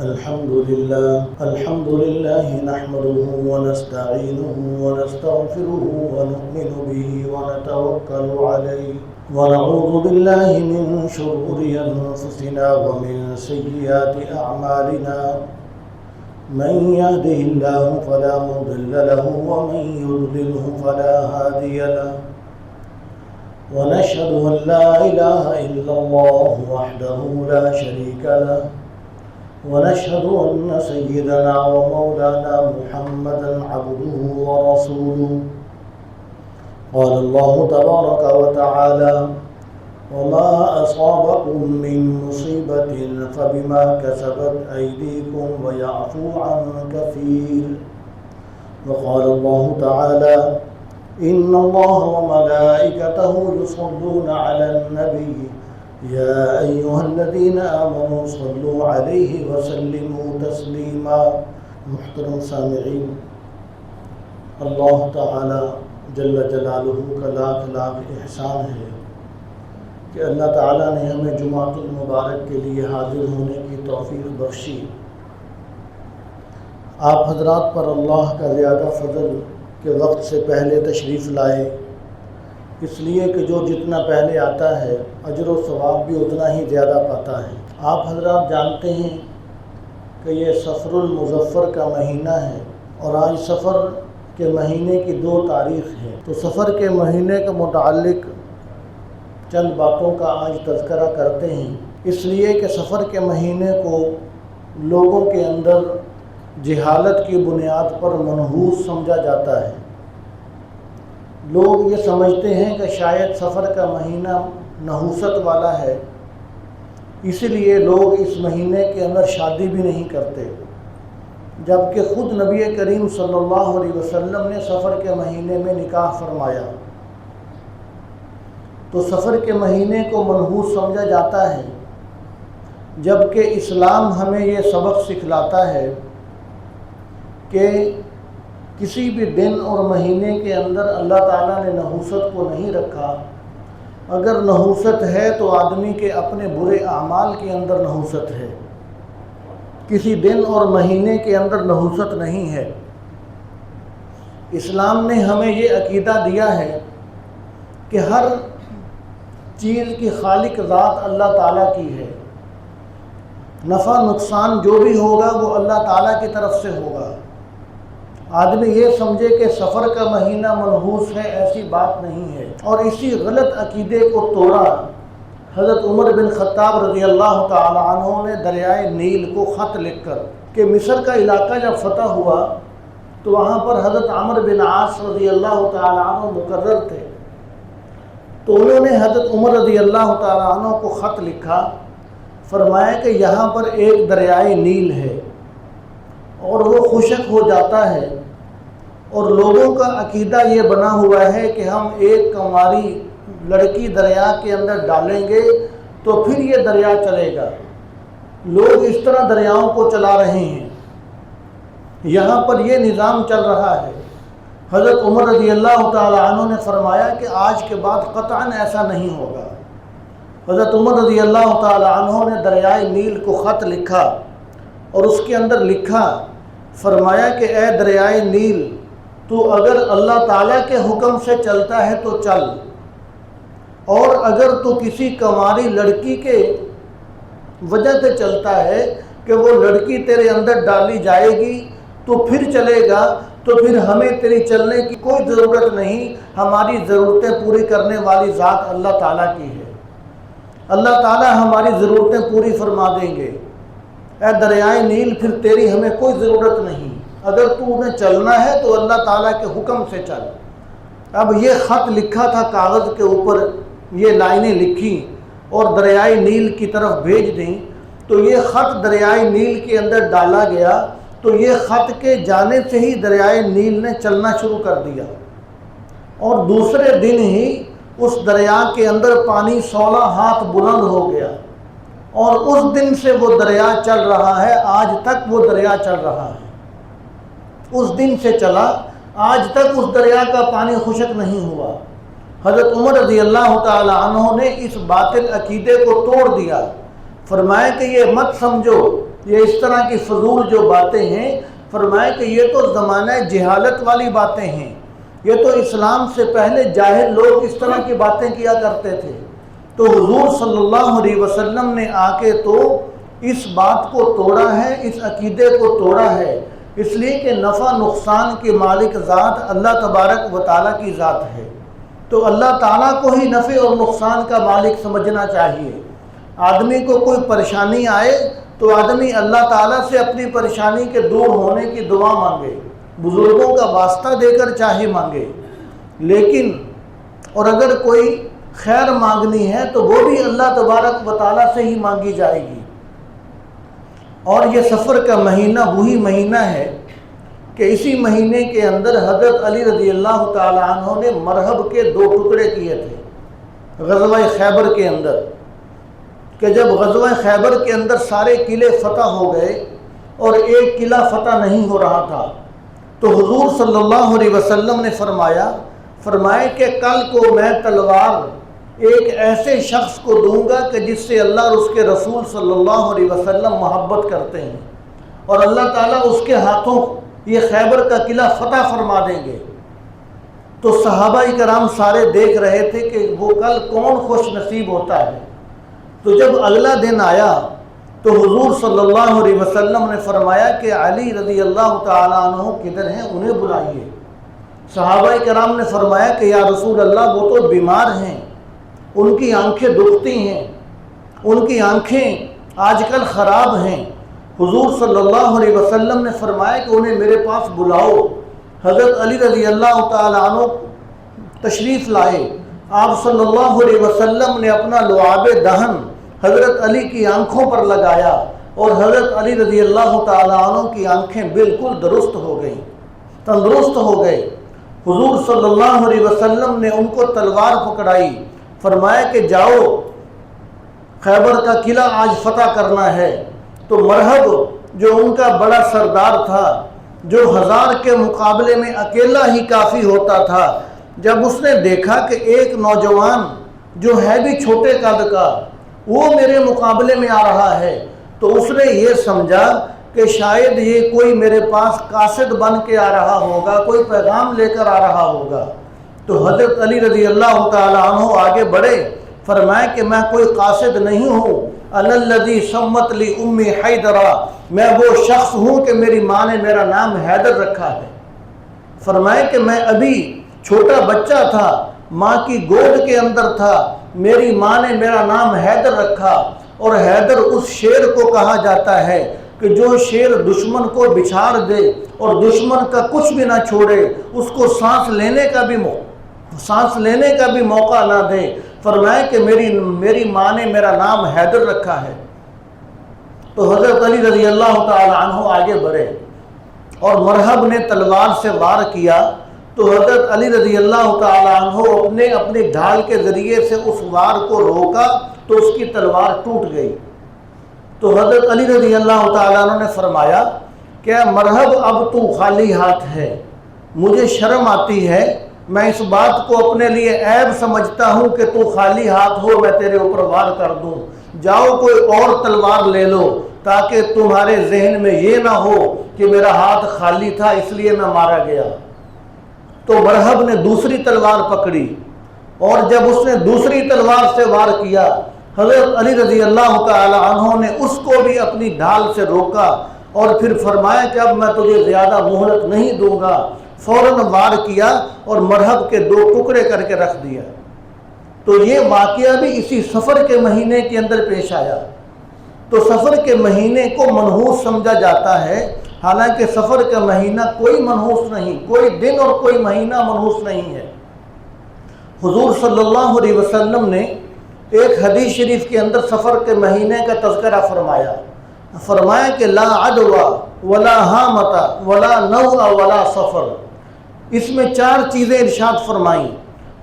الحمد لله نحمده ونستعينه ونستغفره ونؤمن به ونتوكل عليه ونعوذ بالله من شرور أنفسنا ومن سيئات أعمالنا من يهده الله فلا مضل له ومن يضلله فلا هادي له ونشهد أن لا إله إلا الله وحده لا شريك له ونشهد أن سيدنا ومولانا محمدا عبده ورسوله قال الله تبارك وتعالى وما أصابكم من مصيبة فبما كسبت أيديكم ويعفو عن كثير وقال الله تعالى إن الله وملائكته يصلون على النبي يا أيها الذين آمنوا صلوا عليه وسلموا تسليما. محترم سامعین، اللہ تعالی جل جلالہ کا لاکھ لاکھ احسان ہے کہ اللہ تعالی نے ہمیں جمعۃ المبارک کے لیے حاضر ہونے کی توفیق بخشی. آپ حضرات پر اللہ کا زیادہ فضل کہ وقت سے پہلے تشریف لائے، اس لیے کہ جو جتنا پہلے آتا ہے اجر و ثواب بھی اتنا ہی زیادہ پاتا ہے. آپ حضرات جانتے ہیں کہ یہ صفر المظفر کا مہینہ ہے اور آج صفر کے مہینے کی 2 تاریخ ہے. تو صفر کے مہینے کے متعلق چند باتوں کا آج تذکرہ کرتے ہیں، اس لیے کہ صفر کے مہینے کو لوگوں کے اندر جہالت کی بنیاد پر منحوس سمجھا جاتا ہے. لوگ یہ سمجھتے ہیں کہ شاید صفر کا مہینہ نحوست والا ہے، اسی لیے لوگ اس مہینے کے اندر شادی بھی نہیں کرتے، جبکہ خود نبی کریم صلی اللہ علیہ وسلم نے صفر کے مہینے میں نکاح فرمایا. تو صفر کے مہینے کو منحوس سمجھا جاتا ہے، جبکہ اسلام ہمیں یہ سبق سکھلاتا ہے کہ کسی بھی دن اور مہینے کے اندر اللہ تعالیٰ نے نحوست کو نہیں رکھا. اگر نحوست ہے تو آدمی کے اپنے برے اعمال کے اندر نحوست ہے، کسی دن اور مہینے کے اندر نحوست نہیں ہے. اسلام نے ہمیں یہ عقیدہ دیا ہے کہ ہر چیز کی خالق ذات اللہ تعالیٰ کی ہے، نفع نقصان جو بھی ہوگا وہ اللہ تعالیٰ کی طرف سے ہوگا. آدمی یہ سمجھے کہ صفر کا مہینہ منحوس ہے، ایسی بات نہیں ہے. اور اسی غلط عقیدے کو توڑا حضرت عمر بن خطاب رضی اللہ تعالی عنہ نے دریائے نیل کو خط لکھ کر کہ مصر کا علاقہ جب فتح ہوا تو وہاں پر حضرت عمرو بن عاص رضی اللہ تعالی عنہ مقرر تھے. تو انہوں نے حضرت عمر رضی اللہ تعالی عنہ کو خط لکھا، فرمایا کہ یہاں پر ایک دریائے نیل ہے اور وہ خشک ہو جاتا ہے، اور لوگوں کا عقیدہ یہ بنا ہوا ہے کہ ہم ایک کنواری لڑکی دریا کے اندر ڈالیں گے تو پھر یہ دریا چلے گا. لوگ اس طرح دریاؤں کو چلا رہے ہیں، یہاں پر یہ نظام چل رہا ہے. حضرت عمر رضی اللہ تعالی عنہ نے فرمایا کہ آج کے بعد قطعاً ایسا نہیں ہوگا. حضرت عمر رضی اللہ تعالی عنہ نے دریائے نیل کو خط لکھا اور اس کے اندر لکھا، فرمایا کہ اے دریائے نیل، تو اگر اللہ تعالیٰ کے حکم سے چلتا ہے تو چل، اور اگر تو کسی کنواری لڑکی کے وجہ سے چلتا ہے کہ وہ لڑکی تیرے اندر ڈالی جائے گی تو پھر چلے گا، تو پھر ہمیں تیری چلنے کی کوئی ضرورت نہیں، ہماری ضرورتیں پوری کرنے والی ذات اللہ تعالیٰ کی ہے، اللہ تعالیٰ ہماری ضرورتیں پوری فرما دیں گے. اے دریائے نیل، پھر تیری ہمیں کوئی ضرورت نہیں، اگر تو انہیں چلنا ہے تو اللہ تعالیٰ کے حکم سے چل. اب یہ خط لکھا تھا کاغذ کے اوپر، یہ لائنیں لکھی اور دریائے نیل کی طرف بھیج دیں. تو یہ خط دریائے نیل کے اندر ڈالا گیا، تو یہ خط کے جانے سے ہی دریائے نیل نے چلنا شروع کر دیا، اور دوسرے دن ہی اس دریا کے اندر پانی 16 ہاتھ بلند ہو گیا، اور اس دن سے وہ دریا چل رہا ہے، آج تک وہ دریا چل رہا ہے. اس دن سے چلا، آج تک اس دریا کا پانی خشک نہیں ہوا. حضرت عمر رضی اللہ تعالی عنہ نے اس باطل عقیدے کو توڑ دیا. فرمایا کہ یہ مت سمجھو یہ اس طرح کی فضول جو باتیں ہیں، فرمایا کہ یہ تو زمانہ جہالت والی باتیں ہیں، یہ تو اسلام سے پہلے جاہل لوگ اس طرح کی باتیں کیا کرتے تھے۔ تو حضور صلی اللہ علیہ وسلم نے آ کے تو اس بات کو توڑا ہے، اس عقیدے کو توڑا ہے، اس لیے کہ نفع نقصان کے مالک ذات اللہ تبارک و تعالیٰ کی ذات ہے، تو اللہ تعالیٰ کو ہی نفع اور نقصان کا مالک سمجھنا چاہیے۔ آدمی کو کوئی پریشانی آئے تو آدمی اللہ تعالیٰ سے اپنی پریشانی کے دور ہونے کی دعا مانگے، بزرگوں کا واسطہ دے کر چاہے مانگے، لیکن اور اگر کوئی خیر مانگنی ہے تو وہ بھی اللہ تبارک و تعالیٰ سے ہی مانگی جائے گی۔ اور یہ سفر کا مہینہ وہی مہینہ ہے کہ اسی مہینے کے اندر حضرت علی رضی اللہ تعالیٰ عنہ نے مرہب کے 2 ٹکڑے کیے تھے غزوہ خیبر کے اندر، کہ جب غزوہ خیبر کے اندر سارے قلعے فتح ہو گئے اور ایک قلعہ فتح نہیں ہو رہا تھا، تو حضور صلی اللہ علیہ وسلم نے فرمایا کہ کل کو میں تلوار ایک ایسے شخص کو دوں گا کہ جس سے اللہ اور اس کے رسول صلی اللہ علیہ وسلم محبت کرتے ہیں، اور اللہ تعالیٰ اس کے ہاتھوں یہ خیبر کا قلعہ فتح فرما دیں گے۔ تو صحابہ کرام سارے دیکھ رہے تھے کہ وہ کل کون خوش نصیب ہوتا ہے۔ تو جب اگلا دن آیا تو حضور صلی اللہ علیہ وسلم نے فرمایا کہ علی رضی اللہ تعالیٰ عنہ کدھر ہیں، انہیں بلائیے۔ صحابہ کرام نے فرمایا کہ یا رسول اللہ وہ تو بیمار ہیں، ان کی آنکھیں دکھتی ہیں، ان کی آنکھیں آج کل خراب ہیں۔ حضور صلی اللہ علیہ وسلم نے فرمایا کہ انہیں میرے پاس بلاؤ۔ حضرت علی رضی اللہ تعالیٰ عنہ تشریف لائے، آپ صلی اللہ علیہ وسلم نے اپنا لعاب دہن حضرت علی کی آنکھوں پر لگایا اور حضرت علی رضی اللہ تعالیٰ عنہ کی آنکھیں بالکل درست ہو گئیں، تندرست ہو گئے۔ حضور صلی اللہ علیہ وسلم نے ان کو تلوار پکڑائی، فرمایا کہ جاؤ خیبر کا قلعہ آج فتح کرنا ہے۔ تو مرہب جو ان کا بڑا سردار تھا، جو 1000 کے مقابلے میں اکیلا ہی کافی ہوتا تھا، جب اس نے دیکھا کہ ایک نوجوان جو ہے بھی چھوٹے قد کا وہ میرے مقابلے میں آ رہا ہے، تو اس نے یہ سمجھا کہ شاید یہ کوئی میرے پاس قاصد بن کے آ رہا ہوگا، کوئی پیغام لے کر آ رہا ہوگا۔ تو حضرت علی رضی اللہ تعالیٰ عنہ آگے بڑھے، فرمایا کہ میں کوئی قاصد نہیں ہوں، انا الذی سمت لی امی حیدرا، میں وہ شخص ہوں کہ میری ماں نے میرا نام حیدر رکھا ہے۔ فرمایا کہ میں ابھی چھوٹا بچہ تھا، ماں کی گود کے اندر تھا، میری ماں نے میرا نام حیدر رکھا، اور حیدر اس شیر کو کہا جاتا ہے کہ جو شیر دشمن کو بچھاڑ دے اور دشمن کا کچھ بھی نہ چھوڑے، اس کو سانس لینے کا بھی موقع نہ دے۔ فرمایا کہ میری ماں نے میرا نام حیدر رکھا ہے۔ تو حضرت علی رضی اللہ تعالی عنہ آگے بڑھے اور مرہب نے تلوار سے وار کیا، تو حضرت علی رضی اللہ تعالی عنہ اپنے ڈھال کے ذریعے سے اس وار کو روکا تو اس کی تلوار ٹوٹ گئی۔ تو حضرت علی رضی اللہ تعالی عنہ نے فرمایا کہ مرہب اب تو خالی ہاتھ ہے، مجھے شرم آتی ہے، میں اس بات کو اپنے لیے عیب سمجھتا ہوں کہ تو خالی ہاتھ ہو، میں تیرے اوپر وار کر دوں، جاؤ کوئی اور تلوار لے لو تاکہ تمہارے ذہن میں یہ نہ ہو کہ میرا ہاتھ خالی تھا اس لیے میں مارا گیا۔ تو مرہب نے دوسری تلوار پکڑی، اور جب اس نے دوسری تلوار سے وار کیا، حضرت علی رضی اللہ تعالی عنہ نے اس کو بھی اپنی ڈھال سے روکا اور پھر فرمایا کہ اب میں تجھے زیادہ مہلت نہیں دوں گا۔ فوراً وار کیا اور مرہب کے 2 ٹکڑے کر کے رکھ دیا۔ تو یہ واقعہ بھی اسی سفر کے مہینے کے اندر پیش آیا۔ تو سفر کے مہینے کو منحوس سمجھا جاتا ہے، حالانکہ سفر کا مہینہ کوئی منحوس نہیں، کوئی دن اور کوئی مہینہ منحوس نہیں ہے۔ حضور صلی اللہ علیہ وسلم نے ایک حدیث شریف کے اندر سفر کے مہینے کا تذکرہ فرمایا کہ لا عدوى ولا حامۃ ولا نوء ولا سفر۔ اس میں 4 چیزیں ارشاد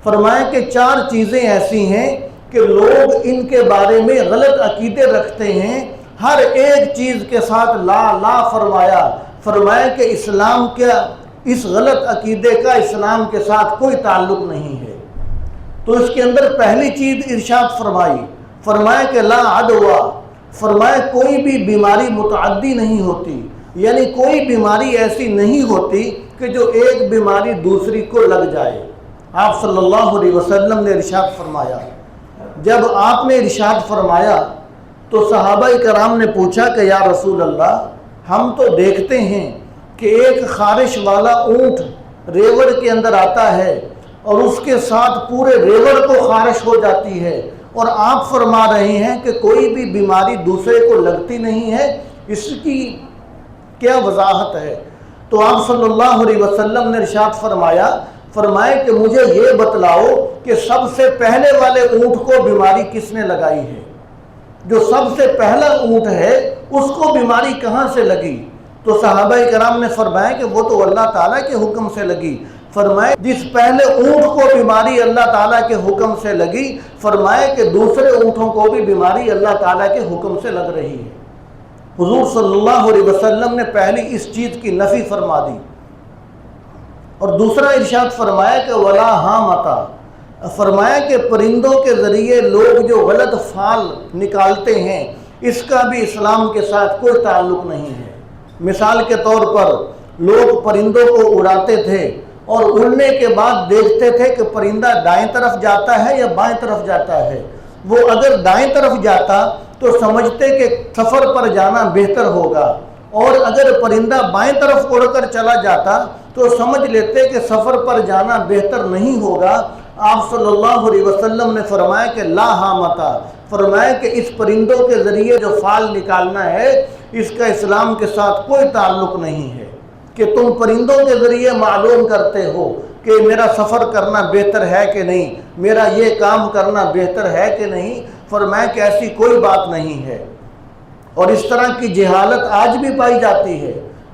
فرمایا کہ 4 چیزیں ایسی ہیں کہ لوگ ان کے بارے میں غلط عقیدے رکھتے ہیں، ہر ایک چیز کے ساتھ لا فرمایا کہ اسلام کے اس غلط عقیدے کا اسلام کے ساتھ کوئی تعلق نہیں ہے۔ تو اس کے اندر پہلی چیز ارشاد فرمایا کہ لا عدوى، فرمایا کوئی بھی بیماری متعدی نہیں ہوتی، یعنی کوئی بیماری ایسی نہیں ہوتی کہ جو ایک بیماری دوسری کو لگ جائے۔ آپ صلی اللہ علیہ وسلم نے ارشاد فرمایا، جب آپ نے ارشاد فرمایا تو صحابہ کرام نے پوچھا کہ یا رسول اللہ، ہم تو دیکھتے ہیں کہ ایک خارش والا اونٹ ریوڑ کے اندر آتا ہے اور اس کے ساتھ پورے ریوڑ کو خارش ہو جاتی ہے، اور آپ فرما رہے ہیں کہ کوئی بھی بیماری دوسرے کو لگتی نہیں ہے، اس کی کیا وضاحت ہے؟ تو آپ صلی اللہ علیہ وسلم نے ارشاد فرمایا کہ مجھے یہ بتلاؤ کہ سب سے پہلے والے اونٹ کو بیماری کس نے لگائی ہے؟ جو سب سے پہلا اونٹ ہے اس کو بیماری کہاں سے لگی؟ تو صحابہ کرام نے فرمایا کہ وہ تو اللہ تعالیٰ کے حکم سے لگی۔ فرمایا جس پہلے اونٹ کو بیماری اللہ تعالیٰ کے حکم سے لگی، فرمایا کہ دوسرے اونٹوں کو بھی بیماری اللہ تعالیٰ کے حکم سے لگ رہی ہے۔ حضور صلی اللہ علیہ وسلم نے پہلی اس چیز کی نفی فرما دی، اور دوسرا ارشاد فرمایا کہ ولا ہامتا، فرمایا کہ پرندوں کے ذریعے لوگ جو غلط فعل نکالتے ہیں اس کا بھی اسلام کے ساتھ کوئی تعلق نہیں ہے۔ مثال کے طور پر لوگ پرندوں کو اڑاتے تھے اور اڑنے کے بعد دیکھتے تھے کہ پرندہ دائیں طرف جاتا ہے یا بائیں طرف جاتا ہے۔ وہ اگر دائیں طرف جاتا تو سمجھتے کہ سفر پر جانا بہتر ہوگا، اور اگر پرندہ بائیں طرف اڑ کر چلا جاتا تو سمجھ لیتے کہ سفر پر جانا بہتر نہیں ہوگا۔ آپ صلی اللہ علیہ وسلم نے فرمایا کہ لا ہامتا، فرمایا کہ اس پرندوں کے ذریعے جو فعل نکالنا ہے اس کا اسلام کے ساتھ کوئی تعلق نہیں ہے، کہ تم پرندوں کے ذریعے معلوم کرتے ہو کہ میرا سفر کرنا بہتر ہے کہ نہیں، میرا یہ کام کرنا بہتر ہے کہ نہیں۔ فرمایا کہ ایسی کوئی بات نہیں ہے، اور اس طرح کی جہالت آج بھی پائی جاتی ہے۔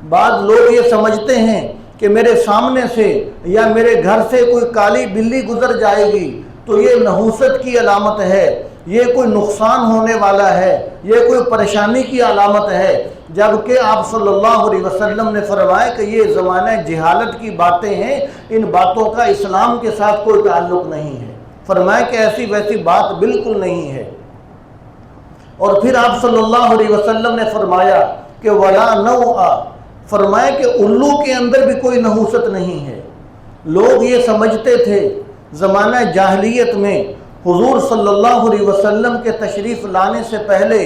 بعض لوگ یہ سمجھتے ہیں کہ میرے سامنے سے یا میرے گھر سے کوئی کالی بلی گزر جائے گی تو یہ نحوست کی علامت ہے، یہ کوئی نقصان ہونے والا ہے، یہ کوئی پریشانی کی علامت ہے، جبکہ آپ صلی اللہ علیہ وسلم نے فرمایا کہ یہ زمانہ جہالت کی باتیں ہیں، ان باتوں کا اسلام کے ساتھ کوئی تعلق نہیں ہے۔ فرمایا کہ ایسی ویسی بات بالکل نہیں ہے۔ اور پھر آپ صلی اللہ علیہ وسلم نے فرمایا کہ ولا نوع، فرمایا کہ الو کے اندر بھی کوئی نحوست نہیں ہے۔ لوگ یہ سمجھتے تھے زمانہ جاہلیت میں حضور صلی اللہ علیہ وسلم کے تشریف لانے سے پہلے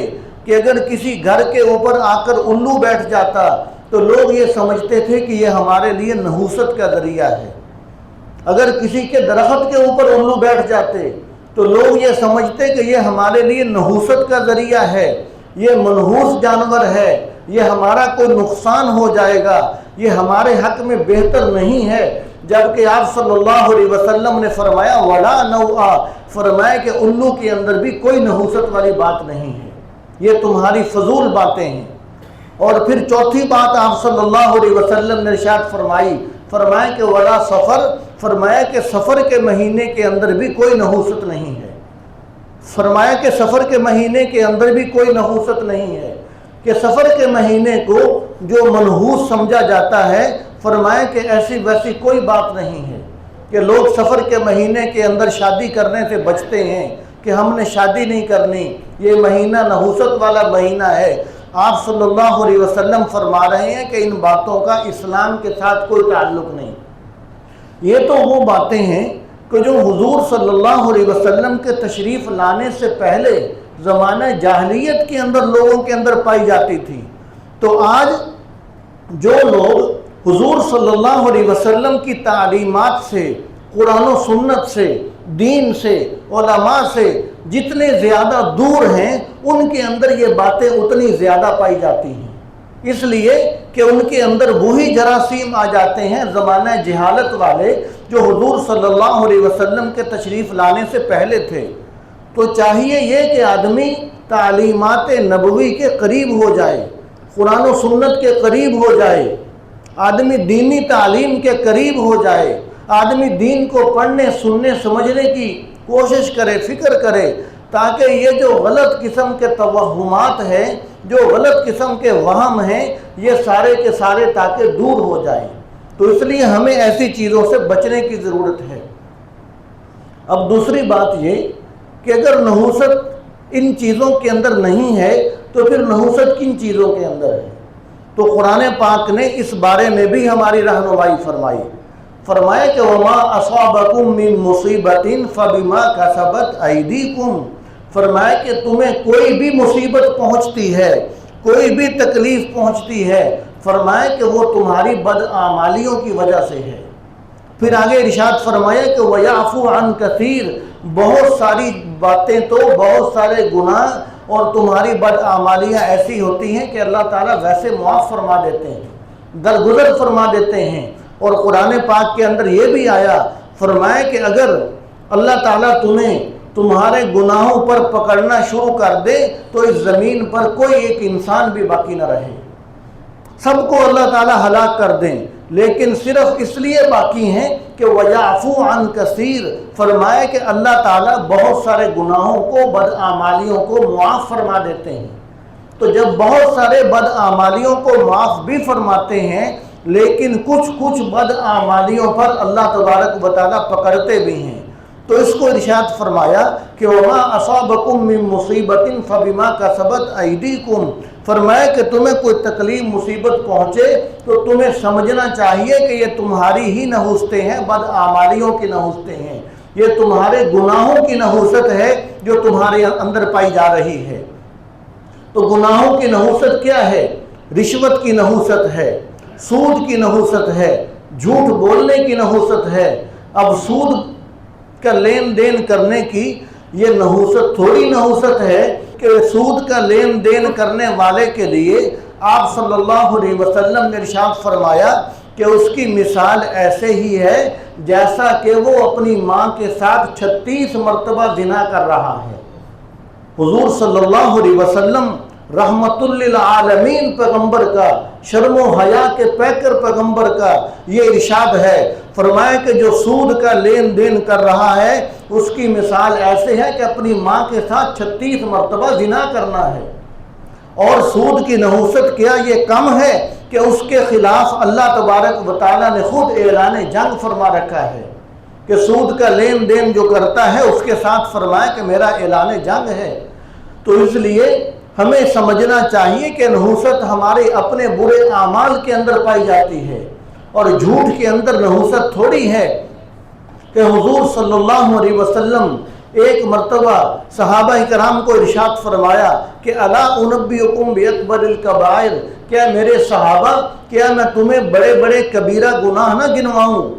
کہ اگر کسی گھر کے اوپر آ کر الو بیٹھ جاتا تو لوگ یہ سمجھتے تھے کہ یہ ہمارے لیے نحوست کا ذریعہ ہے۔ اگر کسی کے درخت کے اوپر الو بیٹھ جاتے تو لوگ یہ سمجھتے کہ یہ ہمارے لیے نحوست کا ذریعہ ہے، یہ منحوس جانور ہے، یہ ہمارا کوئی نقصان ہو جائے گا، یہ ہمارے حق میں بہتر نہیں ہے۔ جبکہ آپ صلی اللہ علیہ وسلم نے فرمایا ولا نوع، فرمایا کہ الو کے اندر بھی کوئی نحوست والی بات نہیں ہے، یہ تمہاری فضول باتیں ہیں۔ اور پھر چوتھی بات آپ صلی اللہ علیہ وسلم نے ارشاد فرمایا کہ ولا سفر، فرمایا کہ سفر کے مہینے کے اندر بھی کوئی نحوست نہیں ہے۔ فرمایا کہ سفر کے مہینے کے اندر بھی کوئی نحوست نہیں ہے، کہ سفر کے مہینے کو جو منحوس سمجھا جاتا ہے، فرمایا کہ ایسی ویسی کوئی بات نہیں ہے، کہ لوگ سفر کے مہینے کے اندر شادی کرنے سے بچتے ہیں کہ ہم نے شادی نہیں کرنی، یہ مہینہ نحوست والا مہینہ ہے۔ آپ صلی اللہ علیہ وسلم فرما رہے ہیں کہ ان باتوں کا اسلام کے ساتھ کوئی تعلق نہیں۔ یہ تو وہ باتیں ہیں کہ جو حضور صلی اللہ علیہ وسلم کے تشریف لانے سے پہلے زمانہ جاہلیت کے اندر لوگوں کے اندر پائی جاتی تھی۔ تو آج جو لوگ حضور صلی اللہ علیہ وسلم کی تعلیمات سے، قرآن و سنت سے، دین سے، علماء سے جتنے زیادہ دور ہیں ان کے اندر یہ باتیں اتنی زیادہ پائی جاتی ہیں، اس لیے کہ ان کے اندر وہی جراثیم آ جاتے ہیں زمانہ جہالت والے جو حضور صلی اللہ علیہ وسلم کے تشریف لانے سے پہلے تھے۔ تو چاہیے یہ کہ آدمی تعلیمات نبوی کے قریب ہو جائے، قرآن و سنت کے قریب ہو جائے، آدمی دینی تعلیم کے قریب ہو جائے، آدمی دین کو پڑھنے سننے سمجھنے کی کوشش کرے، فکر کرے، تاکہ یہ جو غلط قسم کے توہمات ہیں، جو غلط قسم کے وہم ہیں، یہ سارے کے سارے تاکہ دور ہو جائیں۔ تو اس لیے ہمیں ایسی چیزوں سے بچنے کی ضرورت ہے۔ اب دوسری بات یہ کہ اگر نحوست ان چیزوں کے اندر نہیں ہے تو پھر نحوست کن چیزوں کے اندر ہے؟ تو قرآن پاک نے اس بارے میں بھی ہماری رہنمائی فرمائی، فرمایا کہ وما اصابکم من مصیبت فبما کسبت ایدیکم، فرمایا کہ تمہیں کوئی بھی مصیبت پہنچتی ہے، کوئی بھی تکلیف پہنچتی ہے، فرمایا کہ وہ تمہاری بدعمالیوں کی وجہ سے ہے۔ پھر آگے ارشاد فرمایا کہ وَيَعْفُو عَنْ كَثِيرٍ، بہت ساری باتیں تو بہت سارے گناہ اور تمہاری بدعمالیاں ایسی ہوتی ہیں کہ اللہ تعالیٰ ویسے معاف فرما دیتے ہیں، درگزر فرما دیتے ہیں۔ اور قرآن پاک کے اندر یہ بھی آیا، فرمایا کہ اگر اللہ تعالیٰ تمہیں تمہارے گناہوں پر پکڑنا شروع کر دے تو اس زمین پر کوئی ایک انسان بھی باقی نہ رہے، سب کو اللہ تعالیٰ ہلاک کر دیں، لیکن صرف اس لیے باقی ہیں کہ وَيَعْفُو عَنْ كَثِيرٍ، فرمایا کہ اللہ تعالیٰ بہت سارے گناہوں کو، بدعمالیوں کو معاف فرما دیتے ہیں۔ تو جب بہت سارے بدعمالیوں کو معاف بھی فرماتے ہیں لیکن کچھ بدعمالیوں پر اللہ تبارک و تعالیٰ پکڑتے بھی ہیں، تو اس کو ارشاد فرمایا کہ وَمَا أَصَابَكُم مِّن مُّصِيبَةٍ فَبِمَا كَسَبَتْ أَيْدِيكُمْ، فرمایا کہ تمہیں کوئی تکلیف مصیبت پہنچے تو تمہیں سمجھنا چاہیے کہ یہ تمہاری ہی نحوستیں ہیں، بدعمالیوں کی نحوستیں ہیں، یہ تمہارے گناہوں کی نحوست ہے جو تمہارے اندر پائی جا رہی ہے۔ تو گناہوں کی نحوست کیا ہے؟ رشوت کی نحوست ہے، سود کی نحوست ہے، جھوٹ بولنے کی نحوست ہے۔ اب سود کا لین دین کرنے کی یہ نحوست تھوڑی نحوست ہے کہ سود کا لین دین کرنے والے کے لیے آپ صلی اللہ علیہ وسلم نے ارشاد فرمایا کہ اس کی مثال ایسے ہی ہے جیسا کہ وہ اپنی ماں کے ساتھ 36 مرتبہ زنا کر رہا ہے۔ حضور صلی اللہ علیہ وسلم رحمت للعالمین پیغمبر کا، شرم و حیا کے پیکر پیغمبر کا یہ ارشاد ہے، فرمایا کہ جو سود کا لین دین کر رہا ہے اس کی مثال ایسے ہے کہ اپنی ماں کے ساتھ 36 مرتبہ زنا کرنا ہے۔ اور سود کی نحوست کیا یہ کم ہے کہ اس کے خلاف اللہ تبارک و تعالیٰ نے خود اعلان جنگ فرما رکھا ہے کہ سود کا لین دین جو کرتا ہے اس کے ساتھ فرمایا کہ میرا اعلان جنگ ہے۔ تو اس لیے ہمیں سمجھنا چاہیے کہ نحوست ہمارے اپنے برے اعمال کے اندر پائی جاتی ہے، اور جھوٹ کے اندر نحوست تھوڑی ہے کہ حضور صلی اللہ علیہ وسلم ایک مرتبہ صحابہ کرام کو ارشاد فرمایا کہ الا انبئکم باکبر الکبائر، کیا میرے صحابہ کیا میں تمہیں بڑے بڑے کبیرہ گناہ نہ گنواؤں؟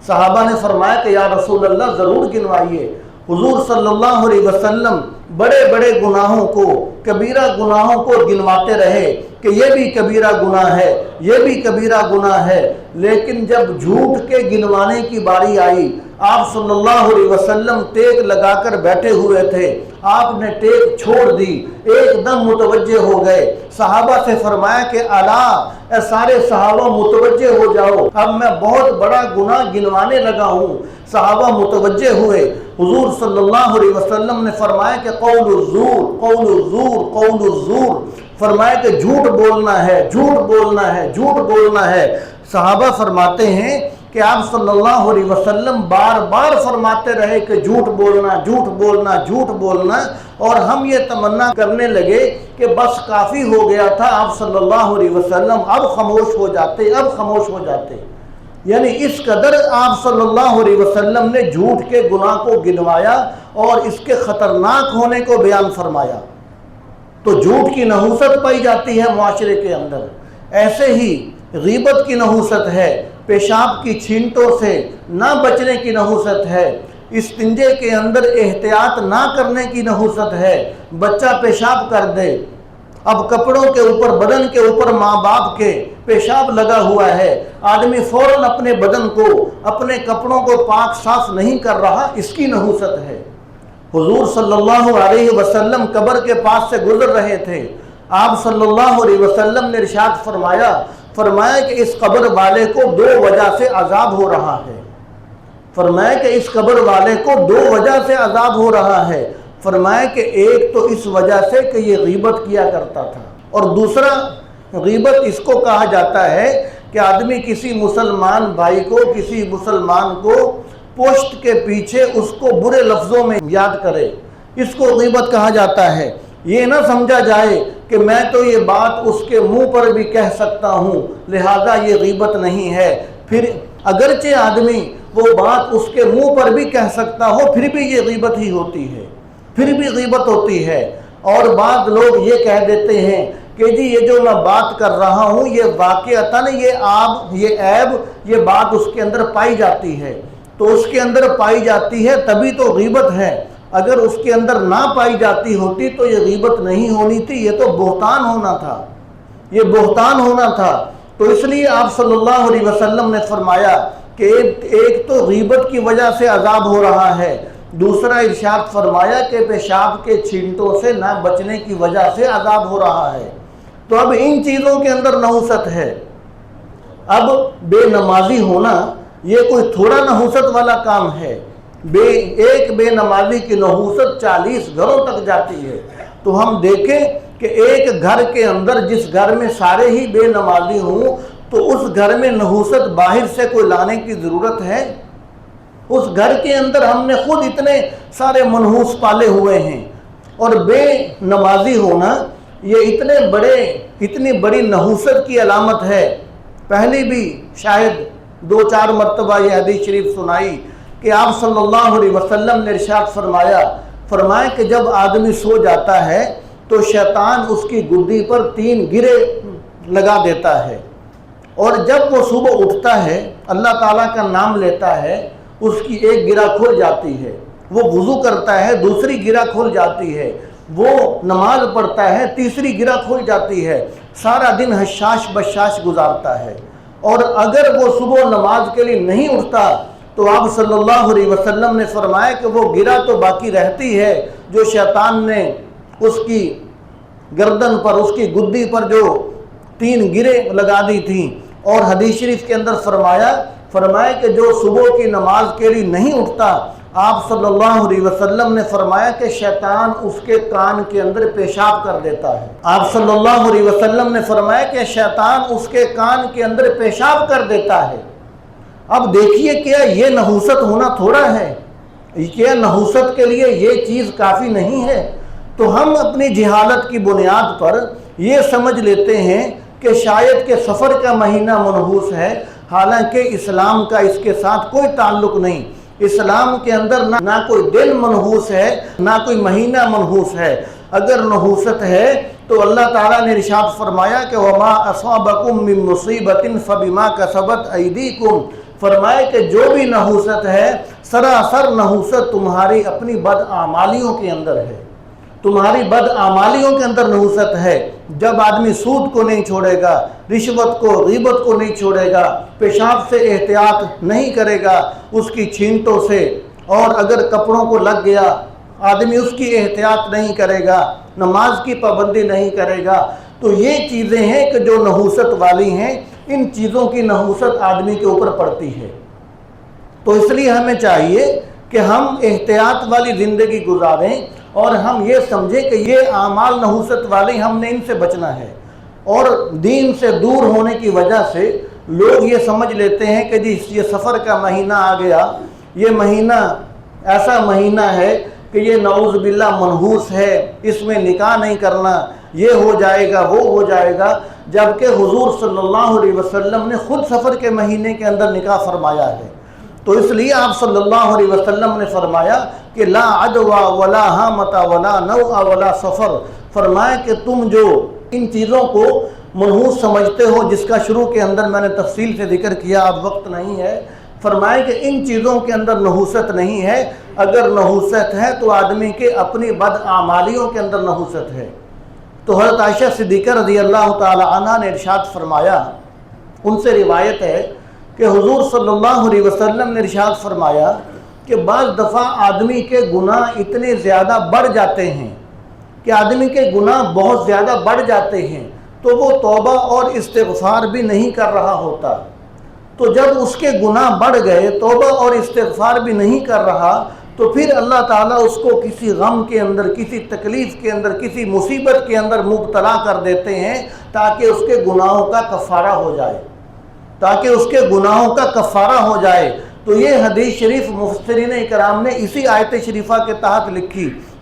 صحابہ نے فرمایا کہ یا رسول اللہ ضرور گنوائیے۔ حضور صلی اللہ علیہ وسلم بڑے بڑے گناہوں کو، کبیرہ گناہوں کو گنواتے رہے کہ یہ بھی کبیرہ گناہ ہے، یہ بھی کبیرہ گناہ ہے، لیکن جب جھوٹ کے گنوانے کی باری آئی آپ صلی اللہ علیہ وسلم ٹیک لگا کر بیٹھے ہوئے تھے، آپ نے ٹیک چھوڑ دی، ایک دم متوجہ ہو گئے، صحابہ سے فرمایا کہ الا، اے سارے صحابہ متوجہ ہو جاؤ، اب میں بہت بڑا گناہ گنوانے لگا ہوں۔ صحابہ متوجہ ہوئے، حضور صلی اللہ علیہ وسلم نے فرمایا کہ قول الزور، قول الزور، قول الزور، فرمایا کہ جھوٹ بولنا ہے، جھوٹ بولنا ہے، جھوٹ بولنا ہے۔ صحابہ فرماتے ہیں کہ آپ صلی اللہ علیہ وسلم بار بار فرماتے رہے کہ جھوٹ بولنا، جھوٹ بولنا، جھوٹ بولنا، اور ہم یہ تمنا کرنے لگے کہ بس کافی ہو گیا تھا آپ صلی اللہ علیہ وسلم اب خاموش ہو جاتے، اب خاموش ہو جاتے۔ یعنی اس قدر آپ صلی اللہ علیہ وسلم نے جھوٹ کے گناہ کو گنوایا اور اس کے خطرناک ہونے کو بیان فرمایا۔ تو جھوٹ کی نحوست پائی جاتی ہے معاشرے کے اندر۔ ایسے ہی غیبت کی نحوست ہے، پیشاب کی چھینٹوں سے نہ بچنے کی نحوست ہے، استنجے کے اندر احتیاط نہ کرنے کی نحوست ہے، بچہ پیشاب کر دے، اب کپڑوں کے اوپر، بدن کے اوپر ماں باپ کے پیشاب لگا ہوا ہے، آدمی فوراً اپنے بدن کو، اپنے کپڑوں کو پاک صاف نہیں کر رہا، اس کی نحوست ہے۔ حضور صلی اللہ علیہ وسلم قبر کے پاس سے گزر رہے تھے، آپ صلی اللہ علیہ وسلم نے ارشاد فرمایا کہ اس قبر والے کو 2 وجہ سے عذاب ہو رہا ہے، فرمایا کہ اس قبر والے کو 2 وجہ سے عذاب ہو رہا ہے، فرمایا کہ ایک تو اس وجہ سے کہ یہ غیبت کیا کرتا تھا، اور دوسرا غیبت اس کو کہا جاتا ہے کہ آدمی کسی مسلمان بھائی کو، کسی مسلمان کو پشت کے پیچھے اس کو برے لفظوں میں یاد کرے، اس کو غیبت کہا جاتا ہے۔ یہ نہ سمجھا جائے کہ میں تو یہ بات اس کے منہ پر بھی کہہ سکتا ہوں لہذا یہ غیبت نہیں ہے، پھر اگرچہ آدمی وہ بات اس کے منہ پر بھی کہہ سکتا ہو پھر بھی یہ غیبت ہی ہوتی ہے، پھر بھی غیبت ہوتی ہے۔ اور بعض لوگ یہ کہہ دیتے ہیں کہ جی یہ جو میں بات کر رہا ہوں یہ واقعتاً یہ عیب یہ بات اس کے اندر پائی جاتی ہے، تو اس کے اندر پائی جاتی ہے تبھی تو غیبت ہے، اگر اس کے اندر نہ پائی جاتی ہوتی تو یہ غیبت نہیں ہونی تھی، یہ تو بہتان ہونا تھا، یہ بہتان ہونا تھا۔ تو اس لیے آپ صلی اللہ علیہ وسلم نے فرمایا کہ ایک تو غیبت کی وجہ سے عذاب ہو رہا ہے، دوسرا ارشاد فرمایا کہ پیشاب کے چھینٹوں سے نہ بچنے کی وجہ سے عذاب ہو رہا ہے۔ تو اب ان چیزوں کے اندر نحوست ہے۔ اب بے نمازی ہونا یہ کوئی تھوڑا نحوست والا کام ہے، ایک بے نمازی کی نحوست 40 گھروں تک جاتی ہے۔ تو ہم دیکھیں کہ ایک گھر کے اندر جس گھر میں سارے ہی بے نمازی ہوں تو اس گھر میں نحوست باہر سے کوئی لانے کی ضرورت ہے؟ اس گھر کے اندر ہم نے خود اتنے سارے منحوس پالے ہوئے ہیں، اور بے نمازی ہونا یہ اتنی بڑی نحوست کی علامت ہے۔ پہلی بھی شاید 2-4 مرتبہ یہ حدیث شریف سنائی کہ آپ صلی اللہ علیہ وسلم نے ارشاد فرمایا کہ جب آدمی سو جاتا ہے تو شیطان اس کی گدی پر 3 گرے لگا دیتا ہے، اور جب وہ صبح اٹھتا ہے اللہ تعالیٰ کا نام لیتا ہے اس کی ایک گرہ کھل جاتی ہے، وہ وضو کرتا ہے دوسری گرہ کھل جاتی ہے، وہ نماز پڑھتا ہے تیسری گرہ کھل جاتی ہے، سارا دن حشاش بشاش گزارتا ہے۔ اور اگر وہ صبح نماز کے لیے نہیں اٹھتا تو آپ صلی اللہ علیہ وسلم نے فرمایا کہ وہ گرہ تو باقی رہتی ہے جو شیطان نے اس کی گردن پر اس کی گدی پر جو 3 گرے لگا دی تھیں۔ اور حدیث شریف کے اندر فرمایا کہ جو صبح کی نماز کے لیے نہیں اٹھتا آپ صلی اللہ علیہ وسلم نے فرمایا کہ شیطان اس کے کان کے اندر پیشاب کر دیتا ہے۔ آپ صلی اللہ علیہ وسلم نے فرمایا کہ شیطان اس کے کان کے اندر پیشاب کر دیتا ہے۔ اب دیکھیے کیا یہ نحوست ہونا تھوڑا ہے؟ کیا نحوست کے لیے یہ چیز کافی نہیں ہے؟ تو ہم اپنی جہالت کی بنیاد پر یہ سمجھ لیتے ہیں کہ شاید کہ سفر کا مہینہ منحوس ہے، حالانکہ اسلام کا اس کے ساتھ کوئی تعلق نہیں۔ اسلام کے اندر نہ کوئی دن منحوس ہے نہ کوئی مہینہ منحوس ہے۔ اگر نحوست ہے تو اللہ تعالیٰ نے ارشاد فرمایا کہ وَمَا أَصَابَكُم مِّن مُّصِيبَةٍ فَبِمَا كَسَبَتْ أَيْدِيكُمْ، فرمائے کہ جو بھی نحوست ہے سراسر نحوست تمہاری اپنی بدعمالیوں کے اندر ہے، تمہاری بدعمالیوں کے اندر نحوست ہے۔ جب آدمی سود کو نہیں چھوڑے گا، رشوت کو، غیبت کو نہیں چھوڑے گا، پیشاب سے احتیاط نہیں کرے گا اس کی چھینٹوں سے، اور اگر کپڑوں کو لگ گیا آدمی اس کی احتیاط نہیں کرے گا، نماز کی پابندی نہیں کرے گا، تو یہ چیزیں ہیں کہ جو نحوست والی ہیں، ان چیزوں کی نحوست آدمی کے اوپر پڑتی ہے۔ تو اس لیے ہمیں چاہیے کہ ہم احتیاط والی زندگی گزاریں اور ہم یہ سمجھیں کہ یہ اعمال نحوست والی ہم نے ان سے بچنا ہے۔ اور دین سے دور ہونے کی وجہ سے لوگ یہ سمجھ لیتے ہیں کہ جی یہ سفر کا مہینہ آ گیا، یہ مہینہ ایسا مہینہ ہے کہ یہ نعوذ باللہ منحوس ہے، اس میں نکاح نہیں کرنا، یہ ہو جائے گا وہ ہو جائے گا، جبکہ حضور صلی اللہ علیہ وسلم نے خود سفر کے مہینے کے اندر نکاح فرمایا ہے۔ تو اس لیے آپ صلی اللہ علیہ وسلم نے فرمایا کہ لا عدوى ولا حامۃ ولا نوء ولا سفر، فرمایا کہ تم جو ان چیزوں کو منحوس سمجھتے ہو جس کا شروع کے اندر میں نے تفصیل سے ذکر کیا، اب وقت نہیں ہے، فرمایا کہ ان چیزوں کے اندر نحوست نہیں ہے، اگر نحوست ہے تو آدمی کے اپنی بدعمالیوں کے اندر نحوست ہے۔ تو حضرت عائشہ صدیقہ رضی اللہ تعالی عنہ نے ارشاد فرمایا، ان سے روایت ہے کہ حضور صلی اللہ علیہ وسلم نے ارشاد فرمایا کہ بعض دفعہ آدمی کے گناہ اتنے زیادہ بڑھ جاتے ہیں کہ آدمی کے گناہ بہت زیادہ بڑھ جاتے ہیں تو وہ توبہ اور استغفار بھی نہیں کر رہا ہوتا۔ تو جب اس کے گناہ بڑھ گئے، توبہ اور استغفار بھی نہیں کر رہا، تو پھر اللہ تعالیٰ اس کو کسی غم کے اندر، کسی تکلیف کے اندر، کسی مصیبت کے اندر مبتلا کر دیتے ہیں تاکہ اس کے گناہوں کا کفارہ ہو جائے، تاکہ اس کے گناہوں کا کفارہ ہو جائے۔ تو یہ حدیث شریف مفسرین کرام نے اسی آیت شریفہ کے تحت لکھی